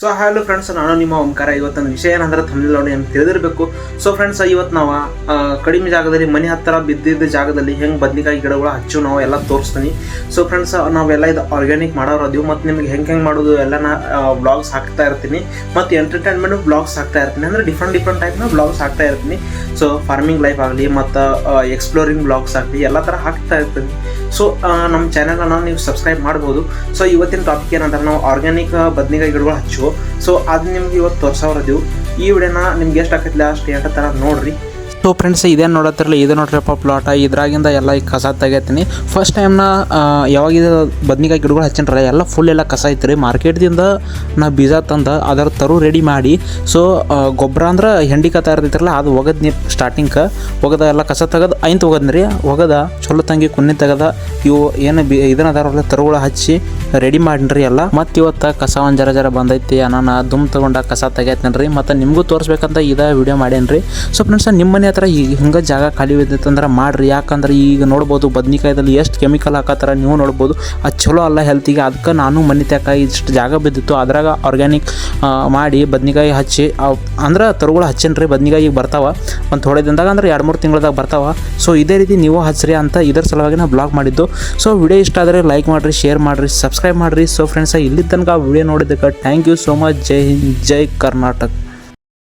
So hello friends, ನಾನು ನಿಮ್ಮ ಓಂಕಾರ. ಇವತ್ತಿನ ವಿಷಯ ಏನಂದ್ರೆ ತಮಿಳು ನೋಡಿ ನಿಮ್ಗೆ ತಿಳಿದಿರಬೇಕು. ಸೊ ಫ್ರೆಂಡ್ಸ್, ಇವತ್ತು ನಾವು ಕಡಿಮೆ ಜಾಗದಲ್ಲಿ ಮನೆ ಹತ್ತಿರ ಬಿದ್ದಿದ್ದ ಜಾಗದಲ್ಲಿ ಹೆಂಗೆ ಬದ್ನಿಕಾಯಿ ಗಿಡಗಳು ಹಚ್ಚು ನಾವು ಎಲ್ಲ ತೋರಿಸ್ತೀನಿ. ಸೊ ಫ್ರೆಂಡ್ಸ್, ನಾವೆಲ್ಲ ಇದು ಆರ್ಗ್ಯಾನಿಕ್ ಮಾಡೋರು ಅದೀವಿ ಮತ್ತು ನಿಮ್ಗೆ ಹೆಂಗೆ ಮಾಡೋದು ಎಲ್ಲ ನಾ ಬ್ಲಾಗ್ಸ್ ಹಾಕ್ತಾ ಇರ್ತೀನಿ ಮತ್ತು ಎಂಟರ್ಟೈನ್ಮೆಂಟ್ ಬ್ಲಾಗ್ಸ್ ಹಾಕ್ತಾ ಇರ್ತೀನಿ. ಅಂದರೆ ಡಿಫ್ರೆಂಟ್ ಟೈಪ್ನ ಬ್ಲಾಗ್ಸ್ ಹಾಕ್ತಾ ಇರ್ತೀನಿ. ಸೊ ಫಾರ್ಮಿಂಗ್ ಲೈಫ್ ಆಗಲಿ ಮತ್ತು ಎಕ್ಸ್ಪ್ಲೋರಿಂಗ್ ಬ್ಲಾಗ್ಸ್ ಆಗಲಿ ಎಲ್ಲ ಥರ ಹಾಕ್ತಾ ಇರ್ತೀನಿ. ಸೊ ನಮ್ಮ ಚಾನಲನ್ನು ನೀವು ಸಬ್ಸ್ಕ್ರೈಬ್ ಮಾಡ್ಬೋದು. ಸೊ ಇವತ್ತಿನ ಟಾಪಿಕ್ ಏನಂದ್ರೆ ನಾವು ಆರ್ಗ್ಯಾನಿಕ್ ಬದ್ನಿಕಾಯಿ ಗಿಡಗಳು ಹಚ್ಚುವ. ಸೊ ಅದು ನಿಮ್ಗೆ ಇವತ್ತು ತೋರ್ಸೋರದೀವು. ಈ ವಿಡಿಯೋನ ನಿಮ್ಗೆ ಎಷ್ಟು ಆಕೈತಿಲ್ಲ ಅಷ್ಟು ಎಂಟು ಥರ ನೋಡ್ರಿ. ಸೊ ಫ್ರೆಂಡ್ಸ್, ಇದೇನು ನೋಡತ್ತಿರಲ್ಲ, ಇದು ನೋಡ್ರಿಪ್ಪ ಪ್ಲಾಟ. ಇದ್ರಾಗಿಂದ ಎಲ್ಲ ಈಗ ಕಸ ತೆಗಿತೀನಿ. ಫಸ್ಟ್ ಟೈಮ್ನ ಯಾವಾಗ ಇದು ಬದ್ನಿಕಾಯಿ ಗಿಡಗಳು ಹಚ್ಚಿನ್ರಲ್ಲ ಎಲ್ಲ ಫುಲ್ ಎಲ್ಲ ಕಸ ಐತ್ರಿ. ಮಾರ್ಕೆಟ್ದಿಂದ ನಾ ಬೀಜ ತಂದು ಅದರ ತರು ರೆಡಿ ಮಾಡಿ ಸೊ ಗೊಬ್ಬರ ಅಂದ್ರೆ ಹೆಂಡಿ ಕತ್ತ ಇರ್ತೈತಿರಲ್ಲ ಅದು ಒಗದ್ ನೀರು ಸ್ಟಾರ್ಟಿಂಗ್ ಒಗದ ಎಲ್ಲ ಕಸ ತೆಗೆದು ಐಂತ ಒಗದ್ರಿ. ಒಗದ ಚಲೋ ತಂಗಿ ಕುನ್ನಿ ತೆಗೆದ ಇವು ಏನು ಇದನ್ನ ಅದಾರಲ್ಲ ತರುಗಳು ಹಚ್ಚಿ ರೆಡಿ ಮಾಡಿನ್ರಿ ಎಲ್ಲ. ಮತ್ತು ಇವತ್ತು ಕಸ ಒಂದು ಜರ ಬಂದೈತಿ. ನಾನು ದುಮ್ ತೊಗೊಂಡ ಕಸ ತೆಗಿತೀನಿ ರೀ. ಮತ್ತು ನಿಮಗೂ ತೋರಿಸ್ಬೇಕಂತ ಇದೇ ವಿಡಿಯೋ ಮಾಡೇನ್ರಿ. ಸೊ ಫ್ರೆಂಡ್ಸ್, ನಿಮ್ಮ ಮನೆ ಹತ್ರ ಈಗ ಹಿಂಗೆ ಜಾಗ ಖಾಲಿ ಇದ್ದೈತಂದ್ರೆ ಮಾಡಿರಿ. ಯಾಕಂದ್ರೆ ಈಗ ನೋಡ್ಬೋದು ಬದ್ನಿಕಾಯ್ದಲ್ಲಿ ಎಷ್ಟು ಕೆಮಿಕಲ್ ಹಾಕತ್ತಾರ ನೀವು ನೋಡ್ಬೋದು. ಅದು ಚಲೋ ಅಲ್ಲ ಹೆಲ್ತಿಗೆ. ಅದಕ್ಕೆ ನಾನು ಮನೆ ತಕ ಇಷ್ಟು ಜಾಗ ಬಿದ್ದಿತ್ತು ಅದ್ರಾಗ ಆರ್ಗ್ಯಾನಿಕ್ ಮಾಡಿ ಬದ್ನಿಕಾಯಿ ಹಚ್ಚಿ ಅಂದ್ರೆ ತರುಗಳು ಹಚ್ಚೇನ್ರಿ. ಬದ್ನಿಕಾಯಿ ಈಗ ಬರ್ತಾವ ಒಂದು ಥೋಡೆ ದಿನದಾಗ ಅಂದ್ರೆ 2-3 ತಿಂಗಳದಾಗ ಬರ್ತಾವ. ಸೊ ಇದೇ ರೀತಿ ನೀವು ಹಚ್ಚ್ರಿ ಅಂತ ಇದರ ಸಲುವಾಗಿ ನಾನು ಬ್ಲಾಗ್ ಮಾಡಿದ್ದು. ಸೊ ವಿಡಿಯೋ ಇಷ್ಟ ಆದರೆ ಲೈಕ್ ಮಾಡಿರಿ, ಶೇರ್ ಮಾಡಿರಿ, ಸಬ್ಸ್ಕ್ರೈಬ್ ಮಾಡಿರಿ. ಸೊ ಫ್ರೆಂಡ್ಸ್, ಇಲ್ಲಿ ತನಕ ವಿಡಿಯೋ ನೋಡಿದ್ದಕ್ಕೆ ಥ್ಯಾಂಕ್ ಯು ಸೋ ಮಚ್. ಜೈ ಹಿಂದ್, ಜೈ ಕರ್ನಾಟಕ.